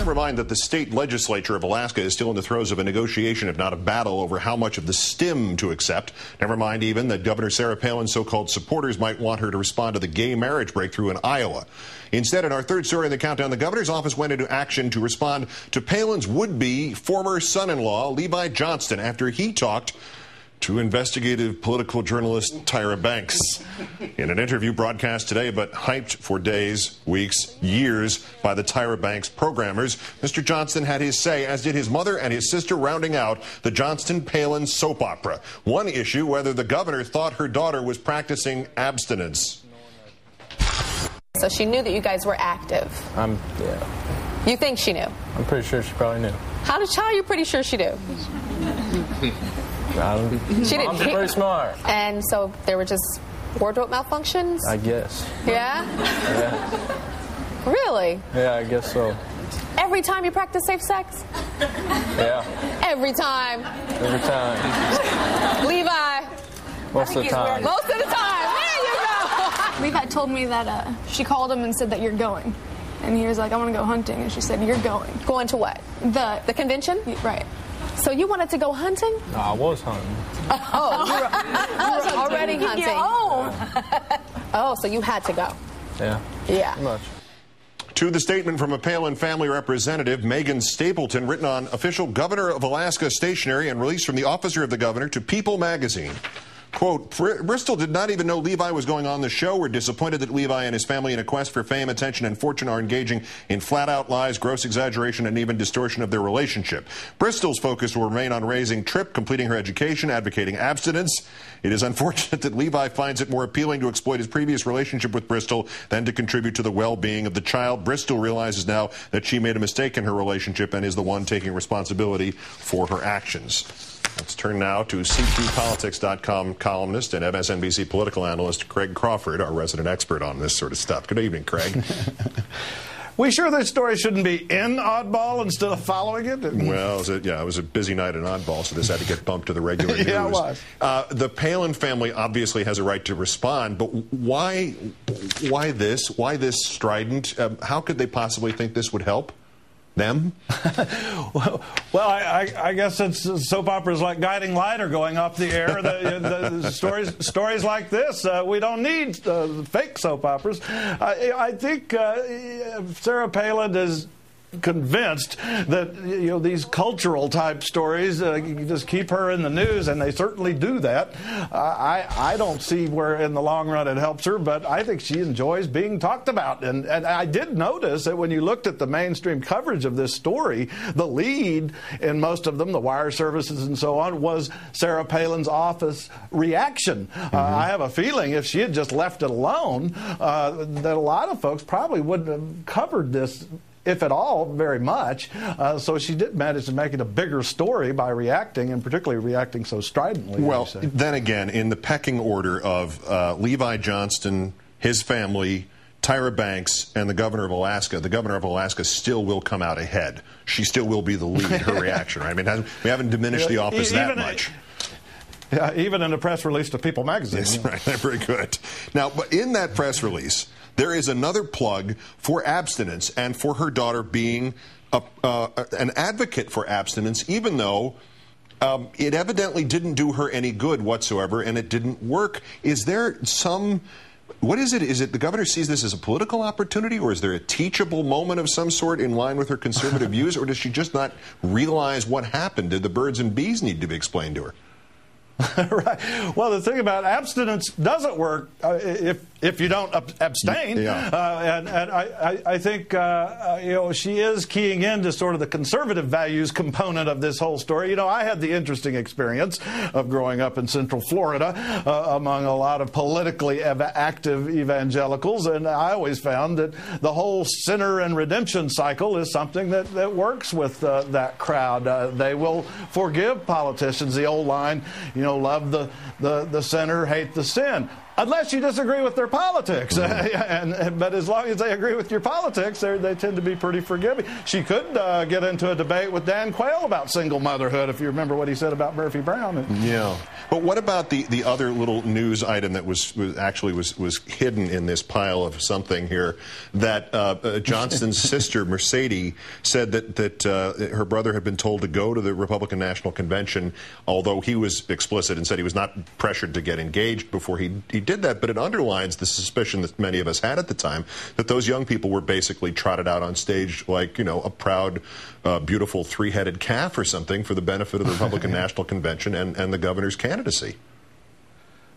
Never mind that the state legislature of Alaska is still in the throes of a negotiation, if not a battle, over how much of the stim to accept. Never mind even that Governor Sarah Palin's so-called supporters might want her to respond to the gay marriage breakthrough in Iowa. Instead, in our third story in the countdown, the governor's office went into action to respond to Palin's would-be former son-in-law, Levi Johnston, after he talked to investigative political journalist Tyra Banks. In an interview broadcast today but hyped for days, weeks, years by the Tyra Banks programmers, Mr. Johnston had his say, as did his mother and his sister, rounding out the Johnston-Palin soap opera. One issue, whether the governor thought her daughter was practicing abstinence. So she knew that you guys were active? Yeah. You think she knew? I'm pretty sure she probably knew. How are you pretty sure she knew? She didn't. I'm pretty smart. And so there were just wardrobe malfunctions? I guess. Yeah? Yeah. Really? Yeah, I guess so. Every time you practice safe sex? Yeah. Every time? Every time. Levi? Most of the time. Most of the time. There you go. Levi told me that she called him and said that you're going. And he was like, I want to go hunting. And she said, you're going. Going to what? The convention? Right. So you wanted to go hunting? No, I was hunting. Oh, you were already hunting. Oh, so you had to go. Yeah. Yeah. Pretty much. To the statement from a Palin family representative, Megan Stapleton, written on official Governor of Alaska stationery and released from the officer of the governor to People magazine. Quote, Bristol did not even know Levi was going on the show. We're disappointed that Levi and his family, in a quest for fame, attention, and fortune, are engaging in flat-out lies, gross exaggeration, and even distortion of their relationship. Bristol's focus will remain on raising Tripp, completing her education, advocating abstinence. It is unfortunate that Levi finds it more appealing to exploit his previous relationship with Bristol than to contribute to the well-being of the child. Bristol realizes now that she made a mistake in her relationship and is the one taking responsibility for her actions. Let's turn now to CQPolitics.com columnist and MSNBC political analyst Craig Crawford, our resident expert on this sort of stuff. Good evening, Craig. We sure this story shouldn't be in Oddball instead of following it? Well, it was a busy night in Oddball, so this had to get bumped to the regular news. Yeah, it was. The Palin family obviously has a right to respond, but why this? Why this strident? How could they possibly think this would help them? Well, I guess it's soap operas like Guiding Light are going off the air. The stories like this, we don't need fake soap operas. I think Sarah Palin is convinced that these cultural type stories just keep her in the news, and they certainly do that. I don't see where in the long run it helps her, but I think she enjoys being talked about. And I did notice that when you looked at the mainstream coverage of this story, the lead in most of them, the wire services and so on, was Sarah Palin's office reaction. I have a feeling if she had just left it alone, that a lot of folks probably wouldn't have covered this, if at all, very much. So she did manage to make it a bigger story by reacting, and particularly reacting so stridently. Well, then again, in the pecking order of Levi Johnston, his family, Tyra Banks, and the governor of Alaska still will come out ahead. She still will be the lead, her reaction, right? I mean, we haven't diminished the office that much. Yeah, even in a press release to People magazine. Yes, right. Very good. Now, but in that press release, there is another plug for abstinence and for her daughter being an advocate for abstinence, even though it evidently didn't do her any good whatsoever and it didn't work. Is there some... What is it? Is it the governor sees this as a political opportunity, or is there a teachable moment of some sort in line with her conservative views, or does she just not realize what happened? Did the birds and bees need to be explained to her? Right. Well, the thing about abstinence doesn't work if you don't abstain. Yeah. And I think she is keying into sort of the conservative values component of this whole story. I had the interesting experience of growing up in Central Florida among a lot of politically active evangelicals, and I always found that the whole sinner and redemption cycle is something that works with that crowd. They will forgive politicians. The old line, love the sinner, hate the sin. Unless you disagree with their politics. But as long as they agree with your politics, they tend to be pretty forgiving. She could get into a debate with Dan Quayle about single motherhood, if you remember what he said about Murphy Brown. Yeah. But what about the other little news item that was hidden in this pile of something here, that Johnston's sister, Mercedes, said that her brother had been told to go to the Republican National Convention, although he was explicit and said he was not pressured to get engaged before he did that. But it underlines the suspicion that many of us had at the time that those young people were basically trotted out on stage like, you know, a proud, beautiful three-headed calf or something for the benefit of the Republican National Convention and the governor's candidacy.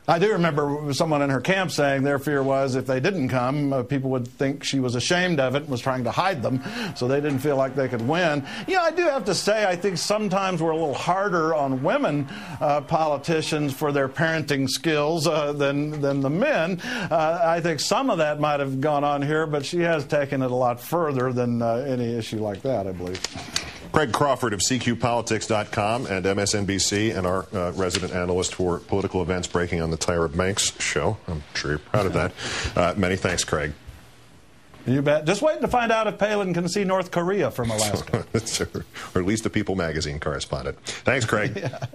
I do remember someone in her camp saying their fear was if they didn't come, people would think she was ashamed of it and was trying to hide them, so they didn't feel like they could win. You know, I do have to say, I think sometimes we're a little harder on women politicians for their parenting skills than the men. I think some of that might have gone on here, but she has taken it a lot further than any issue like that, I believe. Craig Crawford of CQPolitics.com and MSNBC, and our resident analyst for political events breaking on the Tyra Banks show. I'm sure you're proud of that. Many thanks, Craig. You bet. Just waiting to find out if Palin can see North Korea from Alaska. Or at least a People magazine correspondent. Thanks, Craig. Yeah.